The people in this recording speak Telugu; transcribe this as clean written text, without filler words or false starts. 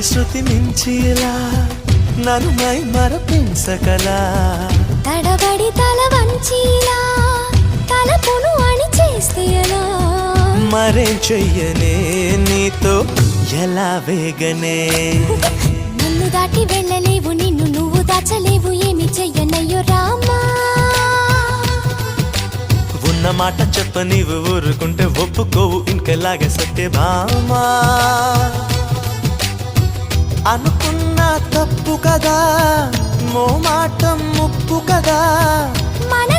శృతి మించిలా నన్ను మై మరపించకలా తడబడి తల వంచిలా తలపును అని చేస్తే ఎలా మరేం చెయ్యనే నీతో ఎలా వేగనే నన్ను దాటి వెళ్ళలేవు నిన్ను నువ్వు దాచలేవు ఏమి చెయ్యనయ్యో రామా ఉన్న మాట చెప్ప నీవు ఊరుకుంటే ఒప్పుకోవు ఇంకెలాగే సత్యభామా అనుకున్నా తప్పు కదా మోమాటం ముప్పు కదా